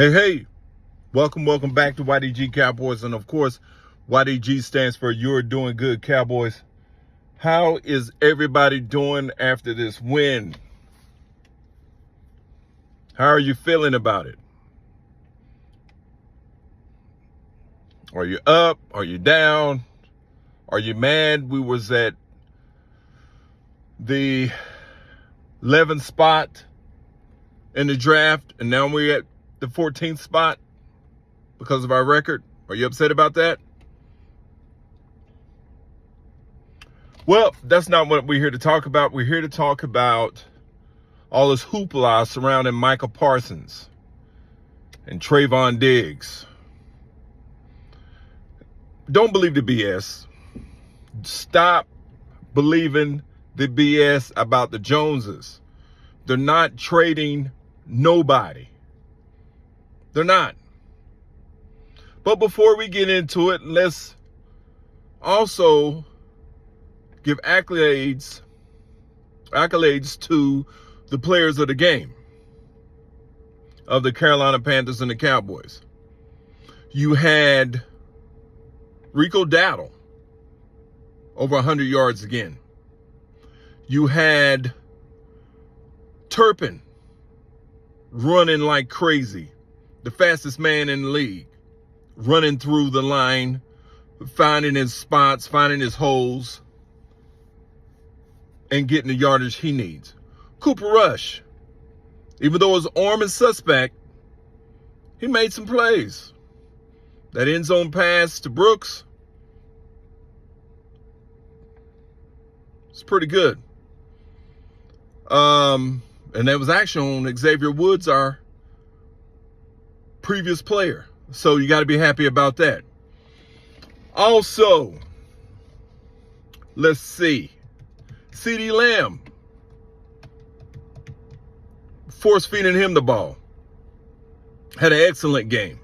Hey, welcome back to YDG Cowboys. And of course, YDG stands for You're Doing Good, Cowboys. How is everybody doing after this win? How are you feeling about it? Are you up? Are you down? Are you mad we was at the 11th spot in the draft and now we're at the 14th spot because of our record? Are you upset about that? Well, that's not what we're here to talk about. We're here to talk about all this hoopla surrounding Micah Parsons and Trayvon Diggs. Don't believe the BS. Stop believing the BS about the Joneses. They're not trading nobody. They're not. But before we get into it, let's also give accolades to the players of the game of the Carolina Panthers and the Cowboys. You had Rico Dowdle, over 100 yards again. You had Turpin running like crazy, the fastest man in the league, running through the line, finding his spots, finding his holes, and getting the yardage he needs. Cooper Rush, even though his arm is suspect, he made some plays. That end zone pass to Brooks, it's pretty good. And that was actually on Xavier Woods, our previous player. So you got to be happy about that. Also, let's see. CeeDee Lamb, force feeding him the ball, had an excellent game.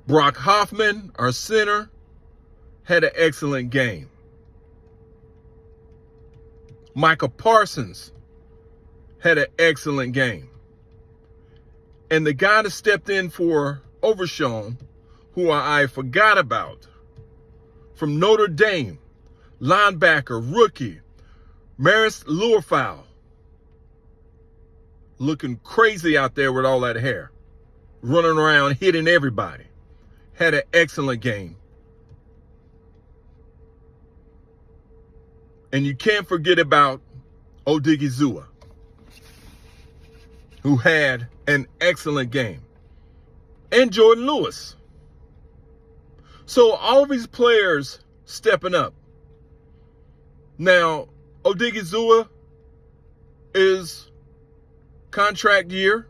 Brock Hoffman, our center, had an excellent game. Micah Parsons had an excellent game. And the guy that stepped in for Overshown, who I forgot about, from Notre Dame, linebacker, rookie, Maris Luerfowl, looking crazy out there with all that hair, running around, hitting everybody, had an excellent game. And you can't forget about Odigizua, who had an excellent game, and Jordan Lewis. So all these players stepping up. Now, Odigizua is contract year,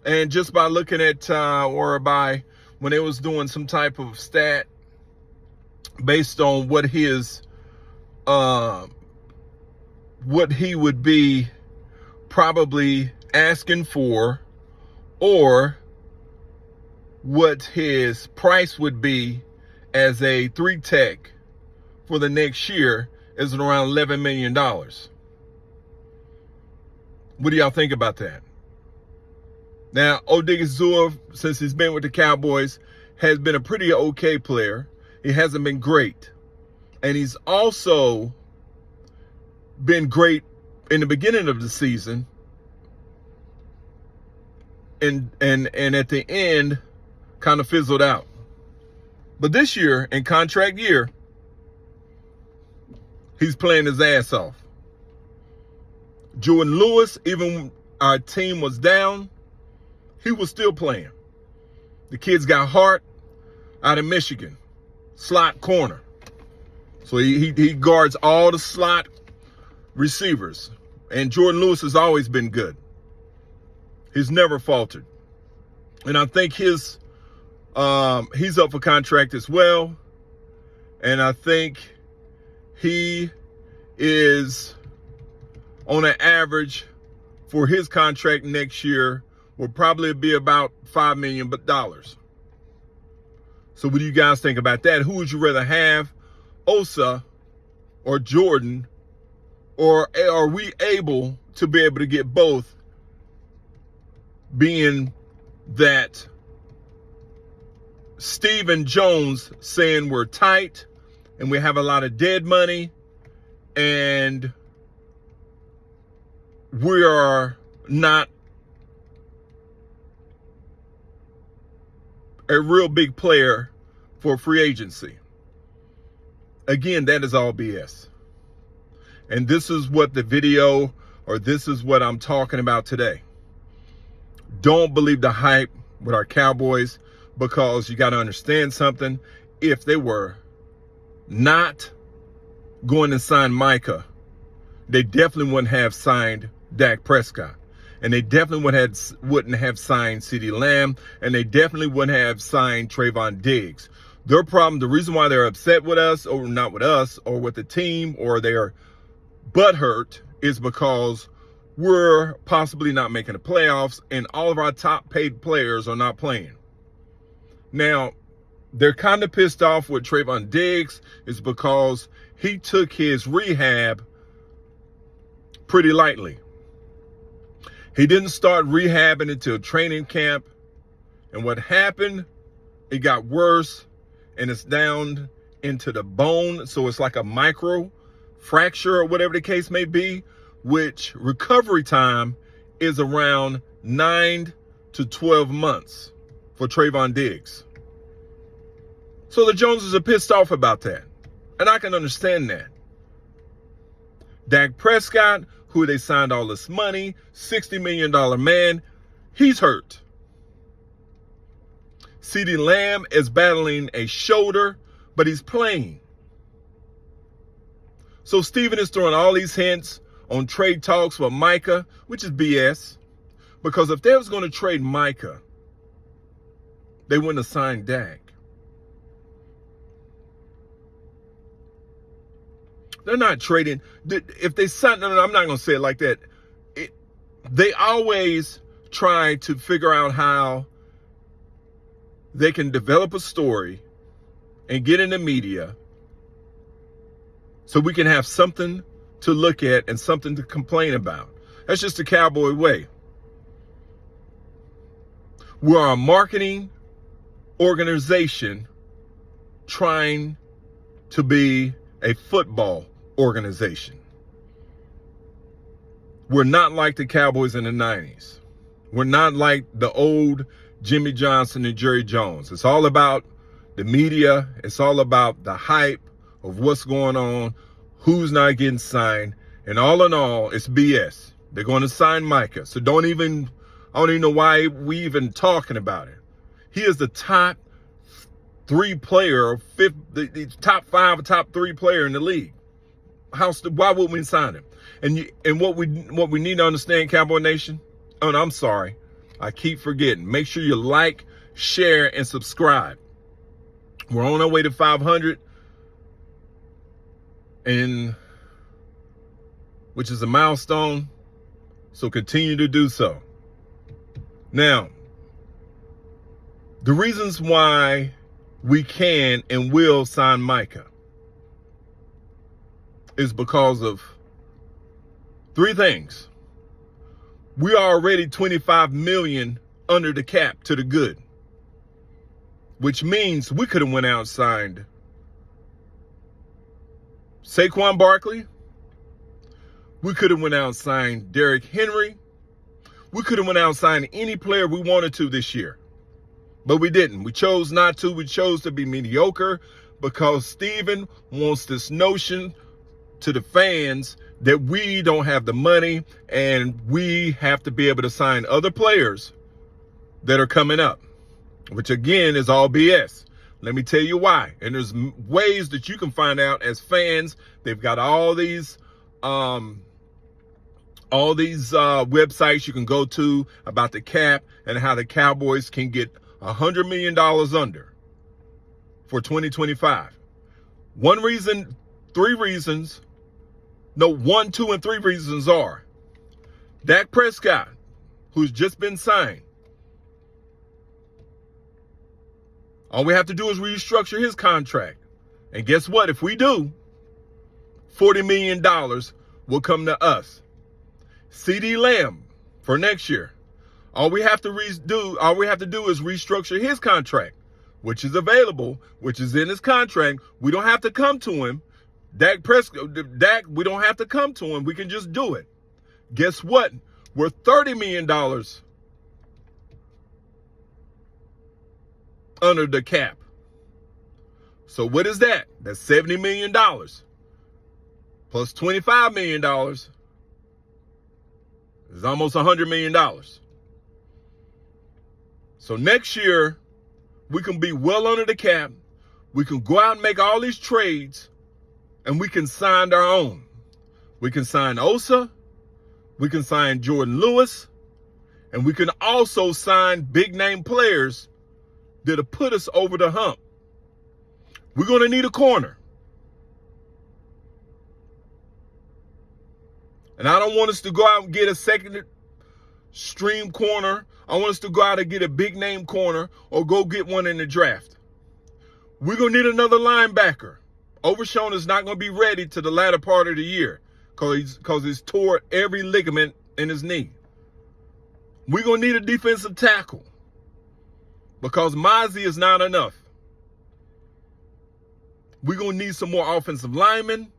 and just by looking at when they was doing some type of stat based on what he would be probably asking for, or what his price would be as a 3-tech for the next year, is around $11 million. What do y'all think about that? Now, Odigizua, since he's been with the Cowboys, has been a pretty okay player. He hasn't been great. And he's also been great in the beginning of the season. And at the end, kind of fizzled out. But this year, in contract year, he's playing his ass off. Jordan Lewis, even when our team was down, he was still playing. The kid's got heart, out of Michigan, slot corner. So he guards all the slot receivers. And Jordan Lewis has always been good. He's never faltered. And I think he's up for contract as well. And I think he is on an average for his contract next year will probably be about $5 million. So what do you guys think about that? Who would you rather have, Osa or Jordan? Or are we able to be able to get both being that Stephen Jones saying we're tight and we have a lot of dead money and we are not a real big player for free agency. Again, that is all BS. And this is what the video, or this is what I'm talking about today. Don't believe the hype with our Cowboys, because you got to understand something. If they were not going to sign Micha, they definitely wouldn't have signed Dak Prescott. And they definitely wouldn't have signed CeeDee Lamb. And they definitely wouldn't have signed Trayvon Diggs. Their problem, the reason why they're upset with us, or not with us, or with the team, or they're butthurt, is because we're possibly not making the playoffs and all of our top paid players are not playing. Now, they're kind of pissed off with Trayvon Diggs is because he took his rehab pretty lightly. He didn't start rehabbing until training camp. And what happened, it got worse and it's down into the bone. So it's like a micro fracture or whatever the case may be, which recovery time is around 9 to 12 months for Trayvon Diggs. So the Joneses are pissed off about that. And I can understand that. Dak Prescott, who they signed all this money, $60 million man, he's hurt. CeeDee Lamb is battling a shoulder, but he's playing. So Steven is throwing all these hints on trade talks with Micha, which is BS. Because if they was going to trade Micha, they wouldn't have signed Dak. They're not trading. If they sign, no, I'm not going to say it like that. They always try to figure out how they can develop a story and get in the media so we can have something to look at and something to complain about. That's just the Cowboy way. We're a marketing organization trying to be a football organization. We're not like the Cowboys in the 90s. We're not like the old Jimmy Johnson and Jerry Jones. It's all about the media. It's all about the hype of what's going on, who's not getting signed. And all in all, it's BS. They're going to sign Micha. So I don't even know why we even talking about it. He is the top 3 player, the top 5 or top 3 player in the league. Why wouldn't we sign him? And what we need to understand, Cowboy Nation. Oh, no, I'm sorry. I keep forgetting. Make sure you like, share, and subscribe. We're on our way to 500, which is a milestone. So continue to do so. Now, the reasons why we can and will sign Micha is because of 3 things. We are already $25 million under the cap to the good, which means we could have went out and signed Saquon Barkley. We could have went out and signed Derrick Henry. We could have went out and signed any player we wanted to this year, but we didn't. We chose not to. We chose to be mediocre because Steven wants this notion to the fans that we don't have the money and we have to be able to sign other players that are coming up, which again is all BS. Let me tell you why. And there's ways that you can find out as fans. They've got all these websites you can go to about the cap and how the Cowboys can get $100 million under for 2025. 1, 2, and 3 reasons are Dak Prescott, who's just been signed. All we have to do is restructure his contract. And guess what? If we do, $40 million will come to us. CeeDee Lamb for next year, All we have to do is restructure his contract, which is available, which is in his contract. We don't have to come to him. Dak, we don't have to come to him. We can just do it. Guess what? We're $30 million under the cap. So what is that? That's $70 million plus $25 million is almost $100 million. So next year, we can be well under the cap. We can go out and make all these trades, and we can sign our own. We can sign Osa. We can sign Jordan Lewis. And we can also sign big-name players that'll put us over the hump. We're going to need a corner. And I don't want us to go out and get a second stream corner. I want us to go out and get a big-name corner or go get one in the draft. We're going to need another linebacker. Overshown is not going to be ready to the latter part of the year because he's tore every ligament in his knee. We're going to need a defensive tackle because Mozzie is not enough. We're going to need some more offensive linemen.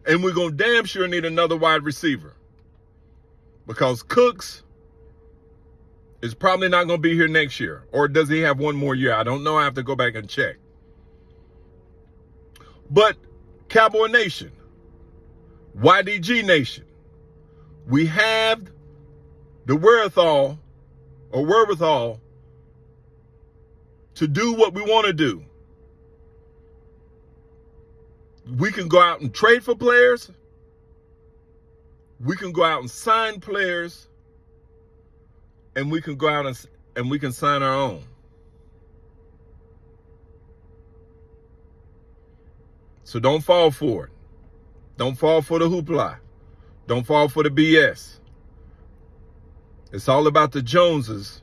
And we're going to damn sure need another wide receiver because Cooks is probably not going to be here next year. Or does he have one more year? I don't know. I have to go back and check. But Cowboy Nation, YDG Nation, we have the wherewithal to do what we want to do. We can go out and trade for players. We can go out and sign players. And we can go out and we can sign our own. So don't fall for it. Don't fall for the hoopla. Don't fall for the BS. It's all about the Joneses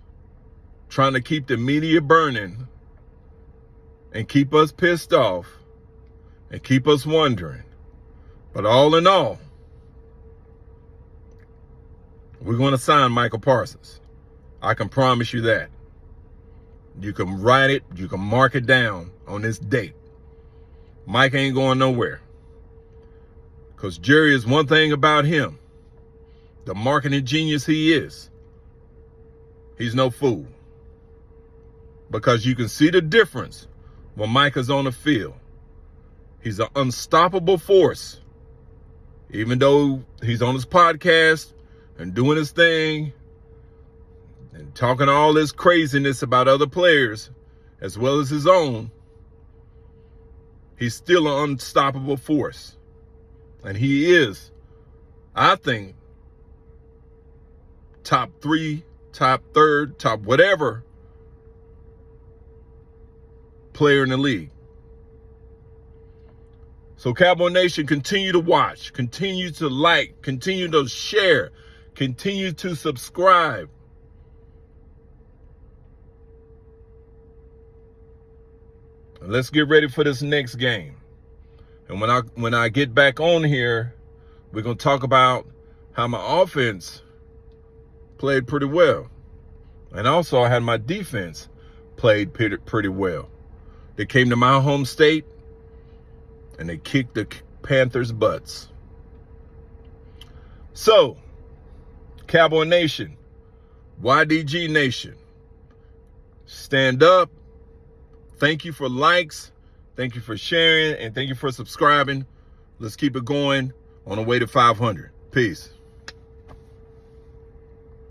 trying to keep the media burning and keep us pissed off and keep us wondering. But all in all, we're going to sign Michael Parsons. I can promise you that. You can write it, you can mark it down on this date. Mike ain't going nowhere. Because Jerry is one thing about him. The marketing genius he is. He's no fool. Because you can see the difference when Mike is on the field. He's an unstoppable force. Even though he's on his podcast and doing his thing and talking all this craziness about other players as well as his own, he's still an unstoppable force. And he is, I think, top 3, top 3rd, top whatever player in the league. So Cowboy Nation, continue to watch, continue to like, continue to share, continue to subscribe. And let's get ready for this next game. And when I get back on here, we're going to talk about how my offense played pretty well. And also I had my defense played pretty well. They came to my home state and they kicked the Panthers' butts. So, Cowboy Nation, YDG Nation, stand up. Thank you for likes. Thank you for sharing. And thank you for subscribing. Let's keep it going on the way to 500. Peace.